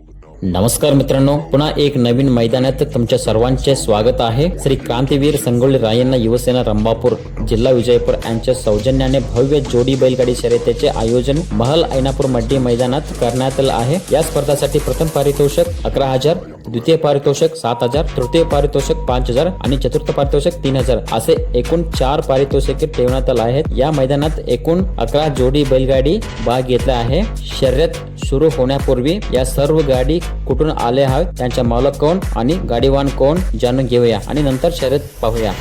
नमस्कार मित्रांनो, पुन्हा एक नवीन मैदानात तुमच्या सर्वांचे स्वागत आहे. श्री क्रांतीवीर संगोली रायण्णा युवसेना रंभापूर जिल्हा विजयपूर यांच्या सौजन्याने भव्य जोडी बैलगाडी शर्यतीचे आयोजन महल ऐनापूर मड्डी मैदानात करण्यात आले आहे. या स्पर्धासाठी प्रथम पारितोषिक 11,000, द्वितीय पारितोषिक 7,000, तृतीय पारितोषिक 5,000 आणि चतुर्थ पारितोषिक 3,000 असे एकूण 4 पारितोषिके ठेवण्यात आले आहेत. या मैदानात एकूण 11 जोडी बैलगाडी भाग घेतला आहे. शर्यत सुरू होण्यापूर्वी या सर्व गाडी कुठून आले आहेत, त्यांच्या मालक कोण आणि गाडीवान कोण जाणून घेऊया आणि नंतर शर्यत पाहूया.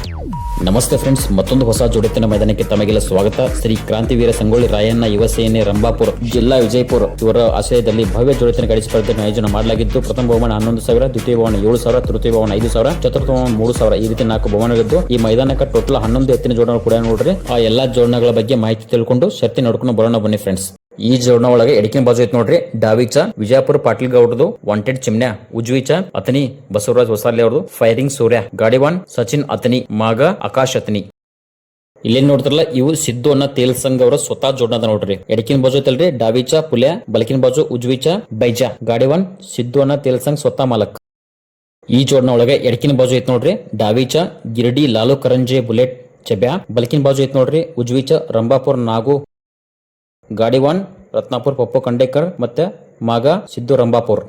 ನಮಸ್ತೆ ಫ್ರೆಂಡ್ಸ್, ಮತ್ತೊಂದು ಹೊಸ ಜೋಡೆತ್ತಿನ ಮೈದಾನಕ್ಕೆ ತಮಗೆಲ್ಲ ಸ್ವಾಗತ. ಶ್ರೀ ಕ್ರಾಂತಿವೀರ ಸಂಗೊಳ್ಳಿ ರಾಯಣ್ಣ ಯುವ ಸೇನೆ ರಂಭಾಪುರ ಜಿಲ್ಲಾ ವಿಜಯಪುರ ಇವರ ಆಶ್ರಯದಲ್ಲಿ ಭವ್ಯ ಜೋಡೆತ್ತಿನ ಗಾಡಿ ಸ್ಪರ್ಧೆಯನ್ನು ಆಯೋಜನೆ ಮಾಡಲಾಗಿದ್ದು, ಪ್ರಥಮ ಬಹುಮಾನ 11,000, ದ್ವಿತೀಯ ಬಹುಮಾನ 7,000, ತೃತೀಯ ಬಹುಮಾನ 5,000, ಚತುರ್ಥ ಬಹುಮಾನ 3,000 ಈ ರೀತಿ 4 ಬಹುಮಾನಗಳಿದ್ದು ಈ ಮೈದಾನಕ್ಕೆ ಟೋಟಲ್ 11 ಎತ್ತಿನ ಜೋಡಣೆ ಕೂಡ ನೋಡ್ರಿ. ಆ ಎಲ್ಲಾ ಜೋಡಣೆಗಳ ಬಗ್ಗೆ ಮಾಹಿತಿ ತಿಳ್ಕೊಂಡು ಶರ್ತಿ ನೋಡ್ಕೊಂಡು ಬರೋಣ ಬನ್ನಿ ಫ್ರೆಂಡ್ಸ್. ಈ ಜೋಡಣೆ ಒಳಗೆ ಎಡಕಿನ ಬಾಜು ಐತ್ ನೋಡ್ರಿ ಡಾವಿಚ ವಿಜಯಪುರ ಪಾಟೀಲ್ ಗೌಡ್ರದು ವಾಂಟೆಡ್ ಚಿಮ್ನ್ಯಾ, ಉಜ್ವಿಚ ಅತನಿ ಬಸವರಾಜ್ ಹೊಸಾಲಿ ಅವ್ರದು ಫೈರಿಂಗ್ ಸೂರ್ಯ, ಗಾಡಿವಾನ್ ಸಚಿನ್ ಅತನಿ, ಮಾಗ ಆಕಾಶ್ ಅತನಿ. ಇಲ್ಲೇನ್ ನೋಡ್ತಾರಲ್ಲ ಇವು ಸಿದ್ದು ಅನ್ನ ತೇಲ್ಸಂಗ್ ಅವರ ಸ್ವತಃ ಜೋಡಣೆ ಅದ ನೋಡ್ರಿ. ಎಡಕಿನ ಬಾಜು ಐತಲ್ರಿ ಡಾವಿಚ ಪುಲ್ಯ, ಬಲಕಿನ ಬಾಜು ಉಜ್ವಿಚ ಬೈಜಾ, ಗಾಡಿವಾನ್ ಸಿದ್ದು ಅನ್ನ ತೇಲ್ಸಂಗ್ ಸ್ವತಃ ಮಾಲಕ್. ಈ ಜೋಡಣೆ ಒಳಗೆ ಎಡಕಿನ ಬಾಜು ಐತ್ ನೋಡ್ರಿ ಡಾವಿಚ ಗಿರಡಿ ಲಾಲು ಕರಂಜೆ ಬುಲೆಟ್ ಚಬ್ಯಾ, ಬಲಕಿನ ಬಾಜು ಐತ್ ನೋಡ್ರಿ ಉಜ್ವಿಚ ರಂಭಾಪುರ್ ನಾಗು, ಗಾಡಿವಾನ್ ರತ್ನಾಪುರ್ ಪಪ್ಪು ಖಂಡೇಕರ್ ಮತ್ತೆ ಮಾಗ ಸಿದ್ದು ರಂಭಾಪುರ್.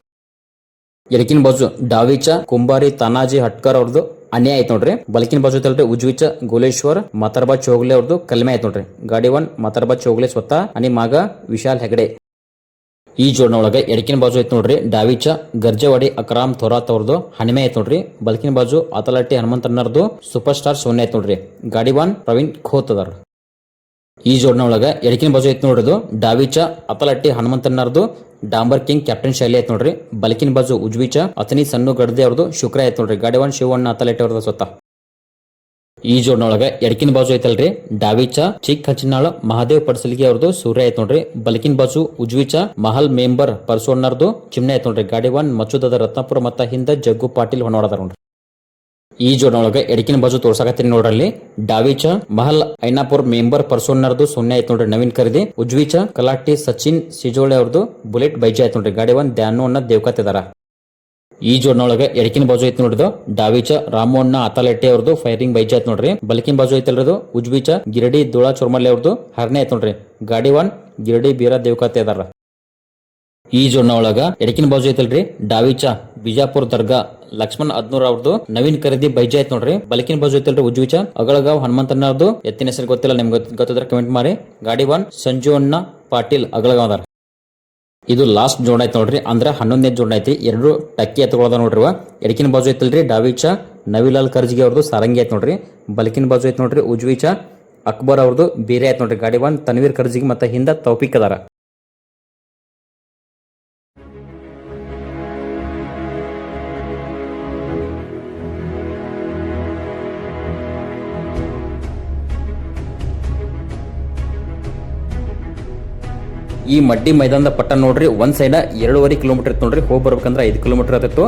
ಎಡಕಿನ ಬಾಜು ಡಾವಿಚ ಕುಂಬಾರಿ ತಾನಾಜಿ ಹಟ್ಕರ್ ಅವ್ರದ್ದು ಅನ್ಯಾಯ ಐತ್ ನೋಡ್ರಿ. ಬಲಕಿನ ಬಾಜು ಐತಲ್ರಿ ಉಜ್ವಿಚ ಗೋಲೇಶ್ವರ್ ಮಾತರ್ಬಾ ಚೋಗ್ಲೆ ಅವ್ರದ್ದು ಕಲ್ಮೆ ಐತ್ ನೋಡ್ರಿ. ಗಾಡಿವಾನ್ ಮಾತರ್ಬಾ ಚೋಗ್ಲೆ ಸ್ವತಃ आणि ಮಾಗ ವಿಶಾಲ್ ಹೆಗಡೆ. ಈ ಜೋಡಣೆ ಒಳಗೆ ಎಡಕಿನ ಬಾಜು ಐತ್ ನೋಡ್ರಿ ಡಾವಿಚ ಗರ್ಜವಾಡಿ ಅಕ್ರಾಮ್ ಥೋರಾತ್ ಅವ್ರದ್ದು ಹಣಿಮೆ ಐತ್ ನೋಡ್ರಿ. ಬಲಕಿನ ಬಾಜು ಆತಲಟ್ಟಿ ಹನುಮಂತಣ್ಣರ್ದು ಸೂಪರ್ ಸ್ಟಾರ್ ಸೋನ್ಯ ಐತ್ ನೋಡ್ರಿ. ಗಾಡಿವಾನ್ ಪ್ರವೀಣ್ ಖೋತ್ ಅದಾರ. ಈ ಜೋಡಣೆ ಒಳಗ ಎಡಕಿನ ಬಾಜು ಐತ್ ನೋಡ್ರಿ ಡಾವಿಚ ಅತಲಟ್ಟಿ ಹನುಮಂತಣ್ಣರ್ದು ಡಾಂಬರ್ ಕಿಂಗ್ ಕ್ಯಾಪ್ಟನ್ ಶೈಲಿ ಐತ್ ನೋಡ್ರಿ. ಬಲಕಿನ ಬಾಜು ಉಜ್ವಿಚ ಅತನಿ ಸಣ್ಣ ಗಡ್ದೆ ಅವ್ರದ್ದು ಶುಕ್ರ ಐತ್ ನೋಡ್ರಿ. ಗಾಡಿವಾನ್ ಶಿವಣ್ಣ ಅತಲಟ್ಟಿ ಅವ್ರದ್ದು ಸ್ವತಃ. ಈ ಜೋಡಣೆ ಒಳಗ ಎಡಕಿನ ಬಾಜು ಐತಲ್ರಿ ಡಾವಿಚ ಚಿಕ್ಕ ಹಚ್ಚಿನಾಳ ಮಹಾದೇವ್ ಪಡ್ಸಲಿಗೆ ಅವ್ರದ್ದು ಸೂರ್ಯ ಐತ್ ನೋಡ್ರಿ. ಬಲಕಿನ ಬಾಜು ಉಜ್ವಿಚ ಮಹಲ್ ಮೆಂಬರ್ ಪರ್ಸೋಣ್ಣರ್ದು ಚಿಮ್ನೆ ಐತ್ ನೋಡ್ರಿ. ಗಾಡಿವಾನ್ ಮಚ್ಚುದದ ರತ್ನಾಪುರ ಮತ್ತ ಹಿಂದ ಜಗ್ಗು ಪಾಟೀಲ್ ಹೊಣೋಡದಾರ ನೋಡ್ರಿ. ಈ ಜೋಡಣೆ ಒಳಗೆ ಎಡಕಿನ ಬಾಜು ತೋರ್ಸಾಕತ್ತೀನಿ ನೋಡ್ರಲ್ಲಿ ಡಾವಿಚ ಮಹಲ್ ಐನಾಪುರ್ ಮೆಂಬರ್ ಪರ್ಸೋನ್ನರ್ದು ಸೊನ್ನೆ ಐತ್ ನೋಡ್ರಿ ನವೀನ್ ಖರೀದಿ. ಉಜ್ವಿಚ ಕಲಾಟಿ ಸಚಿನ್ ಸಿಜೋಳೆ ಅವ್ರದ್ದು ಬುಲೆಟ್ ಬೈಜಾ ಐತ್ ನೋಡ್ರಿ. ಗಾಡಿವಾನ್ ದ್ಯಾನು ಅನ್ನ ದೇವಕತ್ತಿದಾರ. ಈ ಜೋಡಣೆ ಒಳಗೆ ಎಡಕಿನ ಬಾಜು ಐತ್ ನೋಡಿದ್ದು ಡಾವಿಚ ರಾಮು ಅಣ್ಣ ಅತಲಟ್ಟಿ ಅವ್ರದ್ದು ಫೈರಿಂಗ್ ಬೈಜಾ ಐತ್ ನೋಡ್ರಿ. ಬಲಕಿನ ಬಾಜು ಐತಲ್ರದು ಉಜ್ವಿಚ ಗಿರಡಿ ದುಳಾ ಚೋರ್ಮಲ್ಲೆ ಅವ್ರದ್ದು ಹರ್ನೆ ಐತ್ ನೋಡ್ರಿ. ಗಾಡಿವಾನ್ ಗಿರಡಿ ಬೀರಾ ದೇವಕತ್ತಿದಾರ. ಈ ಜೋಡಣೆ ಒಳಗ ಎಡಕಿನ ಬಾಜು ಐತಲ್ರಿ ಡಾವಿಚ ಬಿಜಾಪುರ ದರ್ಗಾ ಲಕ್ಷ್ಮಣ್ ಅದ್ನೂರ್ ಅವ್ರದ್ದು ನವೀನ್ ಖರೀದಿ ಬೈಜಾ ಐತ್ ನೋಡ್ರಿ. ಬಲಕಿನ ಬಾಜು ಐತಲ್ರಿ ಉಜ್ವಿಚ ಅಗಳಗಾವ್ ಹನುಮಂತಣ್ಣ ಅವ್ರದ್ದು ಎತ್ತಿನ ಹೆಸರು ಗೊತ್ತಿಲ್ಲ, ನಿಮ್ಗೆ ಗೊತ್ತಿದ್ರೆ ಕಮೆಂಟ್ ಮಾಡಿ. ಗಾಡಿವಾನ್ ಸಂಜು ಅಣ್ಣ ಪಾಟೀಲ್ ಅಗಳಗಾವ್ ಅದಾರ. ಇದು ಲಾಸ್ಟ್ ಜೋಡ ಐತ್ ನೋಡ್ರಿ, ಅಂದ್ರೆ 11ನೇ ಜೋಡ ಐತಿ. 2 ಟಕ್ಕಿ ಎತ್ತುಗಳದ ನೋಡ್ರಿ. ಎಡಕಿನ ಬಾಜು ಐತಲ್ರಿ ಡಾವಿಚ ನವಿಲಾಲ್ ಕರ್ಜಿಗೆ ಅವ್ರದ್ದು ಸಾರಂಗಿ ಐತ್ ನೋಡ್ರಿ. ಬಲಕಿನ ಬಾಜು ಐತ್ ನೋಡ್ರಿ ಉಜ್ವಿಚ ಅಕ್ಬರ್ ಅವ್ರದ್ದು ಬೇರೆ ಐತ್ ನೋಡ್ರಿ. ಗಾಡಿವಾನ್ ತನ್ವೀರ್ ಕರ್ಜಿಗೆ ಮತ್ತೆ ಹಿಂದ ತೌಫಿಕ್ ಅದಾರ. ಈ ಮಡ್ಡಿ ಮೈದಾನದ ಪಟ್ಟ ನೋಡ್ರಿ ಒಂದ್ ಸೈಡ್ 2.5 ಕಿಲೋಮೀಟರ್ ಇತ್ತು ನೋಡ್ರಿ. ಹೋಗಿ ಬರ್ಬೇಕಂದ್ರೆ 5 ಕಿಲೋಮೀಟರ್ ಆತಿತ್ತು.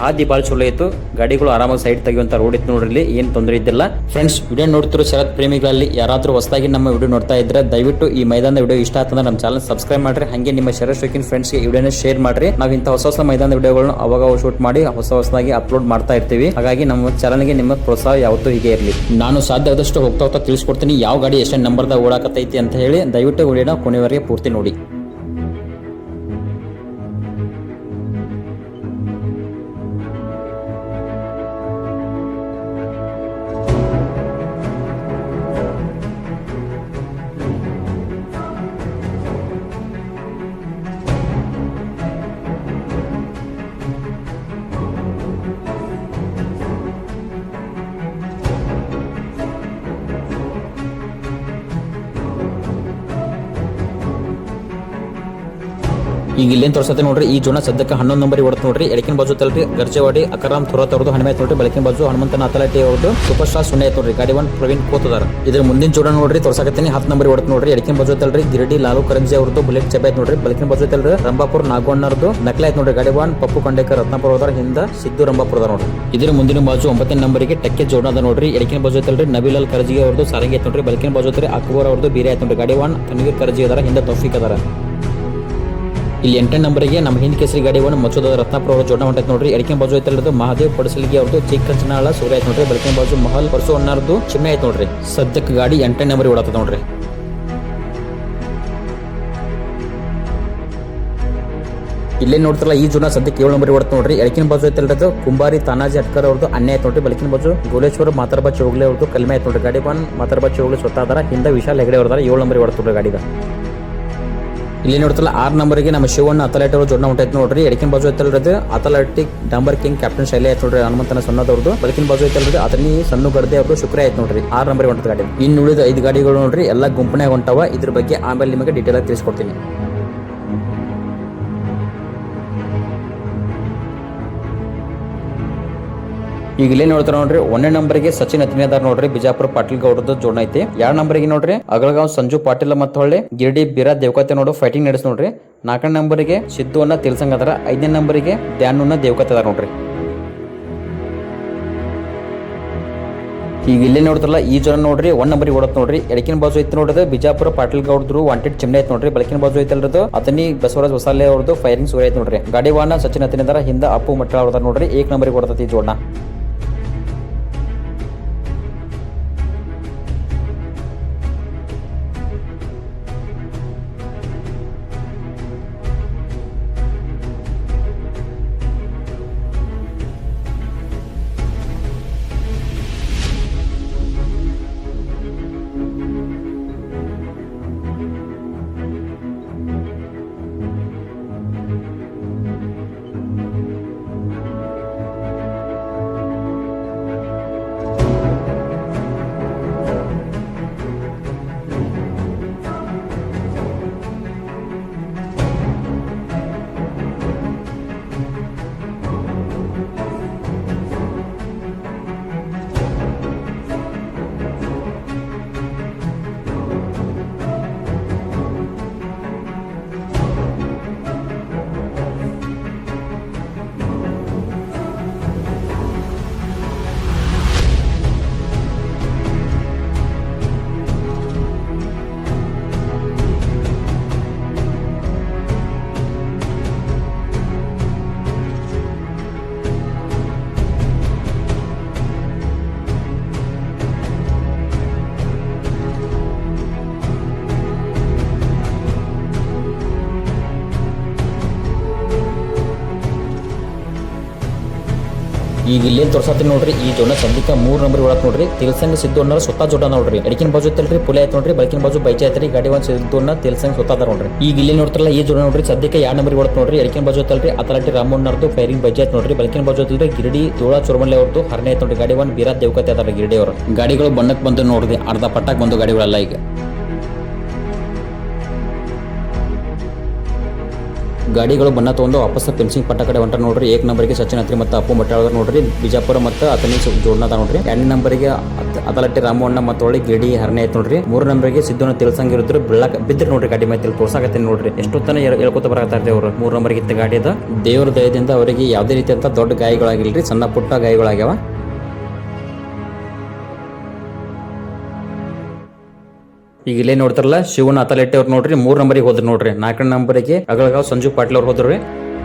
ಹಾದಿ ಬಾಳ ಚಲೋ ಇತ್ತು, ಗಾಡಿಗಳು ಆರಾಮಾಗಿ ಸೈಡ್ ತೆಗೆಯುವಂತ ರೋಡ್ ಇತ್ತು ನೋಡ್ರಿ. ಏನ್ ತೊಂದರೆ ಇದ್ದಿಲ್ಲ. ಫ್ರೆಂಡ್ಸ್, ವಿಡಿಯೋ ನೋಡ್ತಿರೋ ಶರತ್ ಪ್ರೇಮಿಗಳಲ್ಲಿ ಯಾರಾದ್ರೂ ಹೊಸದಾಗಿ ನಮ್ಮ ವಿಡಿಯೋ ನೋಡ್ತಾ ಇದ್ರೆ ದಯವಿಟ್ಟು ಈ ಮೈದಾನದ ವಿಡಿಯೋ ಇಷ್ಟ ಆತಂದ್ರೆ ನಮ್ಮ ಚಾನಲ್ ಸಬ್ಸ್ಕ್ರೈಬ್ ಮಾಡ್ರಿ. ಹಾಗೆ ನಿಮ್ಮ ಶರತ್ ಶೋಕಿನ್ ಫ್ರೆಂಡ್ಸ್ಗೆ ವಿಡಿಯೋನ ಶೇರ್ ಮಾಡ್ರಿ. ನಾವು ಇಂಥ ಹೊಸ ಮೈದಾನದ ವಿಡಿಯೋಗಳನ್ನು ಅವಾಗ ಶೂಟ್ ಮಾಡಿ ಹೊಸದಾಗಿ ಅಪ್ಲೋಡ್ ಮಾಡ್ತಾ ಇರ್ತೀವಿ. ಹಾಗಾಗಿ ನಮ್ಮ ಚಾನಲ್ಗೆ ನಿಮ್ಮ ಪ್ರೋತ್ಸಾಹ ಯಾವತ್ತೂ ಹೀಗೆ ಇರಲಿ. ನಾನು ಸಾಧ್ಯ ಆದಷ್ಟು ಹೋಗ್ತಾ ತಿಳಿಸ್ಕೊಡ್ತೀನಿ ಯಾವ ಗಾಡಿ ಎಷ್ಟು ನಂಬರ್ದಾಗ ಓಡಾಕತೈತಿ ಅಂತ ಹೇಳಿ. ದಯವಿಟ್ಟು ವಿಡಿಯೋನ ಕೊನೆವರೆಗೆ ಪೂರ್ತಿ ನೋಡಿ. ಈಗ ಇಲ್ಲೇನ್ ತೋರ್ಸತ್ತೆ ನೋಡ್ರಿ. ಈ ಜೋಡ ಸದ್ಯಕ್ಕೆ 11 ನಂಬರ್ ಹೊಡ್ತ ನೋಡ್ರಿ. ಎಡಕಿನ ಬಾಜು ತಲ್ರಿ ಗರ್ಜವಾಡಿ ಅಕರಾಮ್ ಥೋರಾತ್ ಅವ್ರದ್ದು ಹಣಿಮೆ ನೋಡ್ರಿ. ಬಲಕಿನ ಬಾಜು ಹನುಮಂತನ ಅತಲಟ್ಟಿ ಅವ್ರದ್ದು ಸೂಪರ್ ಸ್ಟಾರ್ ಸುನ್ನೆ ಐತ್ ನೋಡ್ರಿ. ಗಾಡಿವಾನ್ ಪ್ರವೀಣ್ ಕೋತದಾರ. ಇದ್ರ ಮುಂದಿನ ಜೋಡ ನೋಡ್ರಿ ತೋರ್ಸಾಕತ್ತೀನಿ 10 ನಂಬರ್ ಹೊಡ್ತ ನೋಡ್ರಿ. ಎಡಕಿನ ಬಾಜು ತಲ್ರಿ ಗಿರಡಿ ಲಾಲು ಕರಂಜಿ ಅವ್ರದ್ದು ಬುಲೆಟ್ ಚಬೆ ಐತ್ ನೋಡ್ರಿ. ಬಲಕಿನ ಬಾಜು ತಲ್ರಿ ರಂಭಾಪುರ್ ನಾಗವಣ್ಣರ್ದು ನಕ್ಲೆ ಐತ್ ನೋಡ್ರಿ. ಗಾಡಿವಾನ್ ಪಪ್ಪು ಖಂಡೇಕರ್ ರತ್ನಾಪುರ ಹೋದಾರ ಹಿಂದ ಸಿದ್ದು ರಂಭಾಪುರದ ನೋಡ್ರಿ. ಇದ್ರ ಮುಂದಿನ ಬಾಜು 9ನೇ ನಂಬರ್ಗೆ ಟಕ್ಕೆ ಜೋಡ ಅದ ನೋಡ್ರಿ. ಎಡಕಿನ ಬಾಜು ತಲ್ರಿ ನವಿಲಾಲ್ ಕರ್ಜಿಗೆ ಅವ್ರದ್ದು ಸಾರಂಗಿ ಐತ್ ನೋಡ್ರಿ. ಬಲಕಿನ ಬಾಜು ತಲ್ರಿ ಅಕ್ಬರ್ ಅವ್ರದ್ದು ಬೀರೆ ಐತ್ ನೋಡ್ರಿ. ಗಾಡಿವಾನ್ ತನ್ವೀರ್ ಕರ್ಜಿ ಅದಾರ ಹಿಂದ ತೌಫಿಕ್ ಅದಾರ. ಇಲ್ಲಿ 8ನೇ ನಂಬರ್ಗೆ ನಮ್ಮ ಹಿಂದ್ ಕೇಸರಿ ಗಾಡಿ ಒಂದು ಮಚ್ಚುದ ರತ್ನಾಪುರ ಅವರು ಜೋಡಣೆ ಹೊಂಟೈತೆ ನೋಡ್ರಿ. ಎಡಕಿನ ಬಾಜು ಐತಲ್ಲದು ಮಹಾದೇವ್ ಪಡಸಲಿಗೆ ಅವ್ರದ್ದು ಚಿಕ್ಕಂಚನಾಳ ಸೂರ್ಯ ಐತೆ ನೋಡ್ರಿ. ಬೆಳಕಿನ ಬಾಜು ಮಹಲ್ ಪರ್ಸು ಅಣ್ಣಾರ್ದು ಚಿಮ್ಮೆ ಐತೆ ನೋಡ್ರಿ. ಸದ್ಯಕ್ಕೆ ಗಾಡಿ 8ನೇ ನಂಬರ್ ಓಡಾತದ ನೋಡ್ರಿ. ಇಲ್ಲೇ ನೋಡ್ತಾರಲ್ಲ ಈ ಜೋಡ ಸದ್ಯಕ್ಕೆ 7 ನಂಬರ್ ಓಡತ್ ನೋಡ್ರಿ. ಎಡಕಿನ ಬಾಜು ಐತಲ್ಲದು ಕುಂಬಾರಿ ತಾನಾಜಿ ಅಟ್ಕರ್ ಅವ್ರದ್ದು ಅನ್ಯ ಐತೆ ನೋಡ್ರಿ. ಬೆಳಕಿನ ಬಾಜು ಗೋಲೇಶ್ವರ ಮಾತಾರ್ಬಾ ಚೌಗ್ಲೆ ಅವ್ರದ್ದು ಕಲ್ಮೆ ಐತೆ ನೋಡ್ರಿ. ಗಾಡಿ ಬಂದ್ ಮಾತಾರ್ಬಾ ಚೌಗ್ಲೆ ಸ್ವತಃ ಅದರ ಹಿಂದ ವಿಶಾಲ್ ಹೆಗಡೆ ಅವ್ರದಾರ 7 ನಂಬರ್ ಓಡತ್ ನೋಡ್ರಿ ಗಾಡಿದ. ಇಲ್ಲಿ ನೋಡ್ತಲ್ಲ 6 ನಂಬರ್ಗೆ ನಮ್ಮ ಶಿವಣ್ಣ ಅಥಲೈಟ್ ಅವರು ಜೋಡಣೆ ಹೊಂಟೈತೆ ನೋಡ್ರಿ. ಎಡಕಿನ ಬಾಜು ಐತಲ್ರದು ಅಥಲೆಟಿಕ್ ಡಂಬರ್ ಕಿಂಗ್ ಕ್ಯಾಪ್ಟನ್ ಶೈಲಿ ಐತೆ ನೋಡ್ರಿ. ಹನುಮಂತನ ಸಣ್ಣದವ್ರದ್ದು. ಬೆಳಕಿನ ಬಾಜು ಐತಲ್ರದು ಅದನ್ನ ಸಣ್ಣ ಗರ್ದೆ ಅವ್ರದ್ದು ಶುಕ್ರ ಐತೆ ನೋಡ್ರಿ. 6 ನಂಬರ್ ಹೊಂಟದ ಗಾಡಿ. ಇನ್ನು ಉಳಿದ 5 ಗಾಡಿಗಳು ನೋಡ್ರಿ ಎಲ್ಲ ಗುಂಪನ್ಯಾಗ ಹೊಂಟವ. ಇದ್ರ ಬಗ್ಗೆ ಆಮೇಲೆ ನಿಮಗೆ ಡೀಟೇಲ್ ಆಗಿ ತಿಳಿಸ್ಕೊಡ್ತೀನಿ. ಈಗ ಇಲ್ಲೇ ನೋಡ್ತಾರ ನೋಡ್ರಿ 1ನೇ ನಂಬರ್ಗೆ ಸಚಿನ್ ಅತಿನೇದಾರ್ ನೋಡ್ರಿ. ಬಿಜಾಪುರ ಪಾಟೀಲ್ ಗೌಡದ್ದು ಜೋಡಣೆ ಐತಿ. 2 ನಂಬರ್ಗೆ ನೋಡ್ರಿ ಅಗಳಗಾಂವ್ ಸಂಜು ಪಾಟೀಲ್ ಮತ್ತು ಹೊಳ್ಳಿ ಗಿರ್ಡಿ ಬಿರಾ ದೇವಕತೆ ನೋಡು ಫೈಟಿಂಗ್ ನಡೆಸ್ ನೋಡ್ರಿ. 4ನೇ ನಂಬರ್ಗೆ ಸಿದ್ದು ಅನ್ನ ತಿಳ್ಸಂಗ್ ಅದಾರ. 5ನೇ ನಂಬರ್ಗೆ ಧ್ಯಾನುನ್ನ ದೇವಕತೆ ಅದಾರ ನೋಡ್ರಿ. ಈಗ ಇಲ್ಲೇ ನೋಡ್ತಾರಲ್ಲ ಈ ಜನ ನೋಡ್ರಿ 1 ನಂಬರ್ಗೆ ಓಡತ್ ನೋಡ್ರಿ. ಎಡಕಿನ ಬಾಜು ಐತಿ ನೋಡ್ರಿ ಬಿಜಾಪುರ ಪಾಟೀಲ್ ಗೌಡ್ರು ವಾಂಟೆಡ್ ಚಿಮ್ನೆ ಐತಿ ನೋಡ್ರಿ. ಬೆಳಕಿನ ಬಾಜು ಐತಲ್ರದು ಅದನ್ನಿ ಬಸವರಾಜ್ ಹೊಸಾಲೆ ಅವ್ರದ್ದು ಫೈರಿಂಗ್ ಸೂರ್ಯ ಐತಿ ನೋಡ್ರಿ. ಗಾಡಿ ವಾಹನ ಸಚಿನ್ ಅತಿನೇದಾರ ಹಿಂದ ಅಪ್ಪು ಮಟ್ಟ ಅವ್ರದಾರ ನೋಡ್ರಿ. 1 ನಂಬರ್ಗೆ ಓಡತೈತಿ ಈ ಜೋಡಣ. ಈಗ ಇಲ್ಲೇನ್ ತೋರ್ಸತ್ತೀನಿ ನೋಡ್ರಿ. ಈ ಜೋಡ ಸದ್ಯಕ್ಕೆ 3 ನಂಬರ್ ಒಳಗ್ ನೋಡ್ರಿ. ತಿಳ್ಸಂಗ್ ಸಿದ್ದು ಅನ್ನೋ ಸ್ವತಃ ಜೋಡ ನೋಡ್ರಿ. ಎಡಕಿನ ಬಾಜು ಐತಲ್ರಿ ಪುಲೆ ಐತ್ ನೋಡ್ರಿ. ಬೆಳಕಿನ ಬಾಜು ಬೈಚೆ ಐತ್ರಿ. ಗಾಡಿ ಒಂದ್ ಸಿದ್ದು ಅನ್ನ ತಿಳ್ಸಂಗ್ ಸ್ವತಃ ಅದ ನೋಡ್ರಿ. ಈಗ ಇಲ್ಲಿ ನೋಡ್ತಾರಲ್ಲ ಈ ಜೋಡ ನೋಡ್ರಿ ಸದ್ಯಕ್ಕೆ 2 ನಂಬರ್ ಒಳಗ್ ನೋಡ್ರಿ. ಎಡಕಿನ ಬಾಜು ಐತಲ್ರಿ ಅಥಲಟಿ ರಾಮಣ್ಣರ್ದು ಫೈರಿಂಗ್ ಬೈಚೆ ಐತ್ ನೋಡ್ರಿ. ಬೆಳಕಿನ ಬಾಜು ಐತಲ್ರಿ ಗಿರಡಿ ತೋಳ ಚುರ್ಮಲೆ ಅವ್ರದ್ದು ಹರ್ನೆ ಐತ್ ನೋಡ್ರಿ. ಗಾಡಿ ಒಂದ್ ಬೀರಾ ದೇವಕತೆ ಅದಾರ ಗಿರಡಿ ಅವರು. ಗಾಡಿಗಳು ಬಣ್ಣಕ್ ಬಂದು ನೋಡ್ರಿ ಅರ್ಧ ಪಟ್ಟಾಕ್ ಬಂದು ಗಾಡಿಗಳೆಲ್ಲ ಈಗ. ಗಾಡಿಗಳು ಬಣ್ಣ ತಗೊಂಡು ವಾಪಸ್ ಫೆನ್ಸಿಂಗ್ ಪಟ್ಟ ಕಡೆ ಹೊಂಟ ನೋಡ್ರಿ. 1 ನಂಬರ್ಗೆ ಸಚಿನ್ ಅತ್ರಿ ಮತ್ತು ಅಪ್ಪು ಮಟ್ಟಾಳ ನೋಡ್ರಿ. ಬಿಜಾಪುರ ಮತ್ತು ಅತನಿ ಜೋಡಣದ ನೋಡ್ರಿ. 2ನೇ ನಂಬರ್ಗೆ ಅದಲಟ್ಟಿ ರಾಮಣ್ಣ ಮತ್ತು ಒಳ್ಳೆ ಗಿಡಿ ಹರ್ನೆ ಐತ್ ನೋಡ್ರಿ. 3 ನಂಬರ್ಗೆ ಸಿದ್ದುನ ತಿಳ್ಸಂಗಿರುದ್ರು ಬೆಳ್ಳಕ್ ಬಿದ್ರಿ ನೋಡ್ರಿ. ಗಾಡಿ ಮೇಲೆ ತೋರ್ಸಾಕತ್ತೀನಿ ನೋಡ್ರಿ. ಎಷ್ಟೊತ್ತನ ಹೇಳ್ಕೊತ ಬರಕತ್ತಾರ್ರಿ ಅವರು. 3 ನಂಬರ್ಗೆ ಇತ್ತ ಗಾಡಿ ಅದ. ದೇವರ ದಯದಿಂದ ಅವರಿಗೆ ಯಾವುದೇ ರೀತಿಯಂತ ದೊಡ್ಡ ಗಾಯಗಳಾಗಿಲ್ರಿ, ಸಣ್ಣ ಪುಟ್ಟ ಗಾಯಗಳಾಗ್ಯಾವ. ಈಗ ಇಲ್ಲೇ ನೋಡ್ತಾರಲ್ಲ ಶಿವನ ಅಥಲೆಟ್ ಅವ್ರು ನೋಡ್ರಿ 3 ನಂಬರಿಗೆ ಹೋದ್ರು ನೋಡ್ರಿ. 4ನೇ ನಂಬರಿಗೆ ಅಗಳಗಾವ್ ಸಂಜು ಪಾಟೀಲ್ ಅವ್ರು ಹೋದ್ರಿ.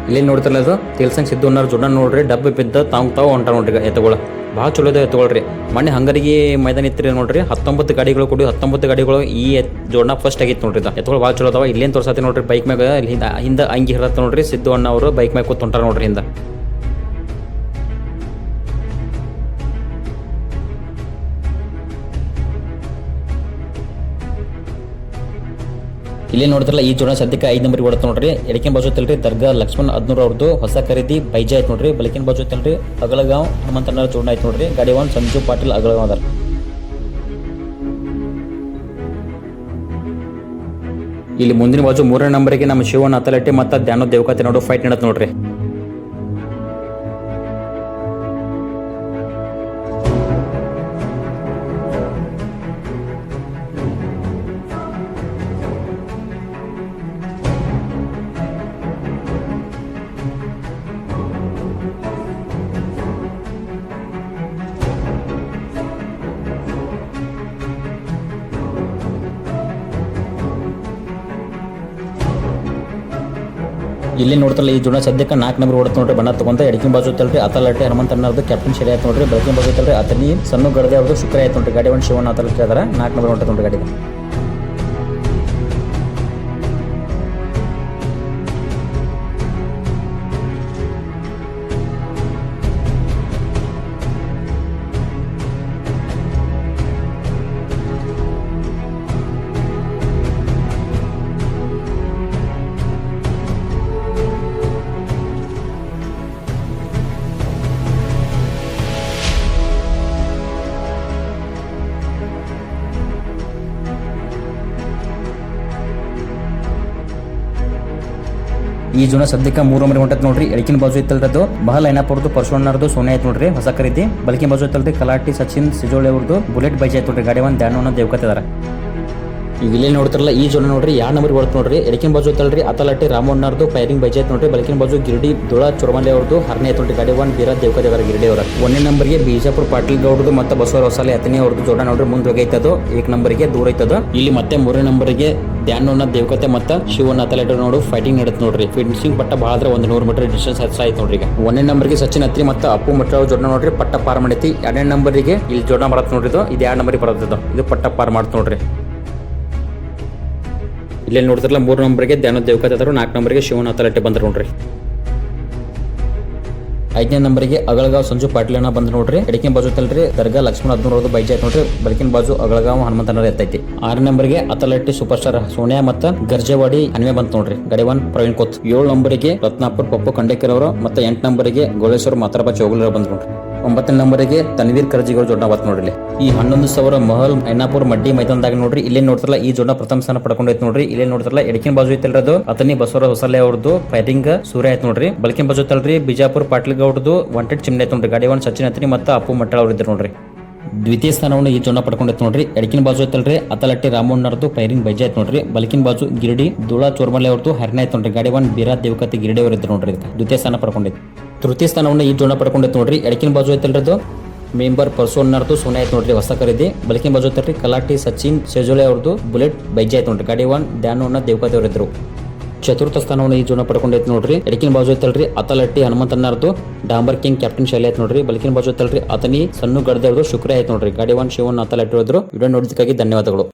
ಇಲ್ಲೇ ನೋಡ್ತಾರಲ್ಲ ಅದು ತಿಳ್ಸಂಗ್ ಸಿದ್ದು ಅನ್ನೋರು ಜೋಡ ನೋಡ್ರಿ. ಡಬ್ಬಿ ಬಿದ್ದ ತಾವು ಹೊಂಟ ನೋಡ್ರಿ ಎತ್ತುಗಳು. ಭಾಳ ಚಲೋ ಇದೆ ಎತ್ತುಗಳ್ರಿ. ಮೊನ್ನೆ ಹಂಗರಿಗೆ ಮೈದಾನ ಇತ್ತು ನೋಡ್ರಿ. 19 ಗಾಡಿಗಳು ಕೊಡಿ. 19 ಗಾಡಿಗಳು ಈ ಜೋಡಣ ಫಸ್ಟ್ ಆಗಿತ್ತು ನೋಡ್ರಿ. ಎತ್ತುಗಳು ಭಾಳ ಚಲೋ ಅದಾವ. ಇಲ್ಲೇನು ತೋರ್ಸತಿ ನೋಡ್ರಿ ಬೈಕ್ ಮ್ಯಾಗ ಹಿಂದ ಅಂಗಿ ಇರತ್ತ ನೋಡ್ರಿ. ಸಿದ್ದು ಅಣ್ಣ ಅವರು ಬೈಕ್ ಮ್ಯಾಗ ಕೂತ್ ಹೊಂಟಾರ ನೋಡ್ರಿ ಹಿಂದ. ಇಲ್ಲಿ ನೋಡ್ತಾರಲ್ಲ ಈ ಜೋಡ ಸದ್ಯಕ್ಕೆ 5 ನಂಬರ್ ಓಡತ್ ನೋಡ್ರಿ. ಎಡಕಿನ ಬಾಜು ಐತಲ್ರಿ ದರ್ಗಾ ಲಕ್ಷ್ಮಣ್ 15 ಅವ್ರದ್ದು ಹೊಸ ಖರೀದಿ ಬೈಜಾ ಐತ್ ನೋಡ್ರಿ. ಬೆಳಕಿನ ಬಾಜು ಐತಲ್ರಿ ಅಗಳಗಾಂವ್ ಹನುಮಂತಣ್ಣ ಜೋಡಣ ಐತ್ ನೋಡ್ರಿ. ಗಾಡಿ ಒಂದ್ ಸಂಜು ಪಾಟೀಲ್ ಅಗಳಗಾಂವ್ ಅದಾರ. ಇಲ್ಲಿ ಮುಂದಿನ ಬಾಜು 3ನೇ ನಂಬರ್ಗೆ ನಮ್ಮ ಶಿವಣ್ಣ ಅಥಲಟ್ಟಿ ಮತ್ತು ಧ್ಯಾನ ದೇವಕತೆ ನೋಡು ಫೈಟ್ ನಡತ್ ನೋಡ್ರಿ. ಇಲ್ಲಿ ನೋಡ್ತಾರಲ್ಲ ಈ ಜೋಡ ಸದ್ಯಕ್ಕೆ 4 ನಂಬರ್ ಓಡತ್ ನೋಡ್ರಿ ಬಣ್ಣ ತಗೊಂತ ಎಡಕಿನ ಬಾಜು ಐತಲ್ರಿ ಅತಲಟ್ಟೆ ಹನುಮಂತಣ್ಣವ್ರದ್ದು ಕ್ಯಾಪ್ಟನ್ ಶರಿ ಆಯ್ತು ನೋಡ್ರಿ ಬೆಳಕಿನ ಬಾಜು ಐತಲ್ರಿ ಅತನಿ ಸಣ್ಣ ಗಡದೆ ಅವ್ರದ್ದು ಶುಕ್ರ ಆಯ್ತು ನೋಡ್ರಿ ಗಾಡಿ ಒಂದು ಶಿವಣ್ಣ ಅತಲಟ್ಟೆ ಅದಾರ 4 ನಂಬರ್ ಹೊಂಟದ ನೋಡ್ರಿ ಗಾಡಿ. ಈ ಜೋನ ಸದ್ಯಕ್ಕೆ 3 ನಂಬರ್ ಹೊಂಟತ್ ನೋಡ್ರಿ ಎಡಕಿನ ಬಾಜು ಐತಲ್ರಿ ಅದು ಬಹಳ ಲೈನಪ್ ಅವ್ರದ್ದು ಪರಶುಣ್ಣವ್ರದ್ದು ಸೋನೆ ಐತ್ ನೋಡ್ರಿ ಹೊಸ ಖರೀದಿ. ಬಲಕಿನ ಬಾಜು ಐತಲ್ರಿ ಕಲಾಟಿ ಸಚಿನ್ ಸಿಜೋಳಿ ಅವ್ರದ್ದು ಬುಲೆಟ್ ಬೈಜ್ ಐತ್ ನೋಡ್ರಿ ಗಾಡಿ ಒಂದು ದ್ಯಾನವನ್ನ ದೇವಕತ್ತಿದಾರ. ಈಗ ಇಲ್ಲೇ ನೋಡ್ತಾರಲ್ಲ ಈ ಜೋನ ನೋಡ್ರಿ 2 ನಂಬರ್ ಹೊಡ್ತ ನೋಡ್ರಿ ಎಡಕಿನ ಬಾಜು ಐತಲ್ರಿ ಅತಲಟ್ಟಿ ರಾಮಣ್ಣವ್ರದ್ದು ಫೈರಿಂಗ್ ಬೈಜ್ ಐತ್ ನೋಡ್ರಿ ಬಲಕಿನ ಬಾಜು ಗಿರಡಿ ದುಳ ಚುರಮಲೆ ಅವ್ರದ್ದು ಹರನೇ ಐತ್ ನೋಡ್ರಿ ಗಾಡಿ ಒಂದು ಬೀರ ದೇವಕತ್ತಿದಾರ ಗಿರಡಿ ಅವರ. 1ನೇ ನಂಬರ್ಗೆ ಬಿಜಾಪುರ ಪಾಟೀಲ್ ಗೌಡ್ರದ್ದು ಮತ್ತೆ ಬಸವರ ಹೊಸಲೆ ಅತನಿ ಅವ್ರದ್ದು ಜೋಡ ನೋಡ್ರಿ ಮುಂದೆ ಹೋಗೈತದು 1 ನಂಬರ್ಗೆ ದೂರ ಐತದ. ಇಲ್ಲಿ ಮತ್ತೆ 3ನೇ ನಂಬರ್ಗೆ ಧ್ಯಾನವನ್ನ ದೇವಕತೆ ಮತ್ತ ಶಿವಣ್ಣ ಅತಲಟ್ಟಿ ನೋಡು ಫೈಟಿಂಗ್ ನಡತ್ ನೋಡ್ರಿ ಫಿನಿಶಿಂಗ್ ಪಟ್ಟ ಬಹಳ 100 ಮೀಟರ್ ಡಿಸ್ಟೆನ್ಸ್ ಹೆಚ್ಚಾಯ್ತು ನೋಡ್ರಿ. ಈಗ 1ನೇ ನಂಬರ್ಗೆ ಸಚಿನ್ ಅತ್ರಿ ಮತ್ತೆ ಅಪ್ಪು ಮಟ್ರ ಜೋಡ ನೋಡ್ರಿ ಪಟ್ಟ ಪಾರ್ ಮಾಡೈತಿ. 2ನೇ ನಂಬರ್ಗೆ ಇಲ್ಲಿ ಜೋಡ ಬರತ್ ನೋಡ್ರಿ ಇದು 2 ನಂಬರ್ಗೆ ಬರತ್ತದ ಇದು ಪಟ್ಟ ಪಾರ್ ಮಾಡ್ತ ನೋಡ್ರಿ. ಇಲ್ಲೇ ನೋಡ್ತಿರಲ್ಲ 3 ನಂಬರ್ಗೆ ಧ್ಯಾನ ದೇವಕತೆ ಅದಾರು 4 ನಂಬರ್ಗೆ ಶಿವಣ್ಣ ಅತಲಟ್ಟಿ ಬಂದ್ರು ನೋಡ್ರಿ. 5ನೇ ನಂಬರ್ಗೆ ಅಗಳಗಾವ್ ಸಂಜು ಪಾಟೀಲ್ ಅಣ್ಣ ಬಂದ್ ನೋಡ್ರಿ ಎಡಕಿನ ಬಾಜು ಐತಲ್ರಿ ದರ್ಗಾ ಲಕ್ಷ್ಮಣ 15 ಬೈಜ್ ಐತ್ ನೋಡ್ರಿ ಬಲಕಿನ ಬಾಜು ಅಗಳಗಾವ್ ಹನುಮಂತನವ್ರ ಎತ್ತೈತಿ. 6ನೇ ನಂಬರ್ಗೆ ಅತಲಟ್ಟಿ ಸೂಪರ್ ಸ್ಟಾರ್ ಸೋನಿಯಾ ಮತ್ತ ಗರ್ಜೆವಾಡಿ ಅನ್ವೆ ಬಂತ್ ನೋಡ್ರಿ ಗಾಡಿ 1 ಪ್ರವೀಣ್ ಕೋತ್. 7 ನಂಬರ್ಗೆ ರತ್ನಾಪುರ್ ಪಪ್ಪು ಕಂಡೇಕರ್ ಅವರು ಮತ್ತೆ 8 ನಂಬರ್ಗೆ ಗೋಳೇಶ್ವರ ಮಾತಾರಪ್ಪ ಚೌಗುಲರ ಬಂದ್ ನೋಡ್ರಿ. 9ನೇ ನಂಬರ್ಗೆ ತನ್ವೀರ್ ಕರ್ಜಿಗಳು ಜೋಡ ಬತ್ ನೋಡ್ರಿ. ಈ 11,000 ಮಹಲ್ ಐನಾಪುರ್ ಮಡ್ಡಿ ಮೈದಾನದಾಗ ನೋಡ್ರಿ ಇಲ್ಲೇ ನೋಡ್ತಾರಲ್ಲ ಈ ಜೋಡ ಪ್ರಥಮ ಸ್ಥಾನ ಪಡ್ಕೊಂಡೈತ್ ನೋಡ್ರಿ. ಇಲ್ಲೇ ನೋಡ್ತಾರಲ್ಲ ಎಡಕಿನ ಬಾಜು ಐತಲ್ರಿ ಅದು ಅತನಿ ಬಸವರ ಹೊಸಲೆ ಅವ್ರದ್ದು ಫೈಟಿಂಗ್ ಸೂರ್ಯ ಐತ್ ನೋಡ್ರಿ. ಬಲಕಿನ ಬಾಜು ಐತಲ್ರಿ ಬಿಜಾಪುರ ಪಾಟೀಲ್ ಗೌಡ್ದು ವಾಂಟೆಡ್ ಚಿಮ್ನೆ ಐತ್ ನೋಡ್ರಿ ಗಾಡಿ 1 ಸಚಿನ್ ಅತ್ರಿ ಮತ್ತೆ ಅಪ್ಪು ಮಟ್ಟಳ ಅವ್ರ ಇದ್ರು ನೋಡ್ರಿ. ದ್ವಿತೀಯ ಸ್ಥಾನವನ್ನು ಈ ಜೋಡ ಪಡ್ಕೊಂಡೈತ್ ನೋಡ್ರಿ ಎಡಕಿನ ಬಾಜು ಐತಲ್ರಿ ಅತಲಟ್ಟಿ ರಾಮಣ್ಣವ್ರದ್ದು ಫೈರಿಂಗ್ ಬೈಜ್ ಐತ್ ನೋಡ್ರಿ. ಬಲಕಿನ ಬಾಜು ಗಿರಡಿ ದುಳಾ ಚೋರ್ಮಲೆ ಅವ್ರದ್ದು ಹರನೇ ಐತ್ ನೋಡ್ರಿ ಗಾಡಿ 1 ಬೀರಾ ದೇವಕತಿ ಗಿರಡಿ ಅವ್ರ ಇದ್ರು ನೋಡ್ರಿ. ದ್ವಿತೀಯ ಸ್ಥಾನ ಪಡ್ಕೊಂಡೈತಿ. ತೃತೀಯ ಸ್ಥಾನವನ್ನು ಈ ಜೋಡ ಪಡ್ಕೊಂಡೈತ್ ನೋಡ್ರಿ ಎಡಕಿನ ಬಾಜು ಐತಲ್ರಿ ಅದು ಮೆಂಬರ್ ಪರ್ಸೋನ್ನರ್ದು ಸೋನೆ ಐತ್ ನೋಡ್ರಿ ಹೊಸ ಖರೀದಿ. ಬಲಕಿನ ಬಾಜು ಐತಲ್ರಿ ಕಲಾಟಿ ಸಚಿನ್ ಸೆಜೋಳೆ ಅವ್ರದ್ದು ಬುಲೆಟ್ ಬೈಜ್ ಐತ್ ನೋಡ್ರಿ ಗಾಡಿ 1 ಧ್ಯಾನವನ್ನ ದೇವಕತಿ ಅವ್ರ ಇದ್ರು. ಚತುರ್ಥ ಸ್ಥಾನವನ್ನು ಈ ಜೋನ ಪಡ್ಕೊಂಡೈತ್ ನೋಡ್ರಿ ಎಡಕಿನ ಬಾಜು ಐತಲ್ರಿ ಅತಲಟ್ಟಿ ಹನುಮಂತಣ್ಣರ್ದು ಡಾಂಬರ್ ಕಿಂಗ್ ಕ್ಯಾಪ್ಟನ್ ಶೈಲಿ ಐತ್ ನೋಡ್ರಿ. ಬಲಕಿನ ಬಾಜು ಐತಲ್ರಿ ಅತನಿ ಸಣ್ಣ ಗಡದೆ ಅವ್ರದ್ದು ಶುಕ್ರ ಐತ್ ನೋಡ್ರಿ ಗಾಡಿ 1 ಶಿವಣ್ಣ ಅತಲಟ್ಟಿ ಹೋದ್ರು. ವಿಡಿಯೋ ನೋಡಿದಕ್ಕಾಗಿ ಧನ್ಯವಾದಗಳು.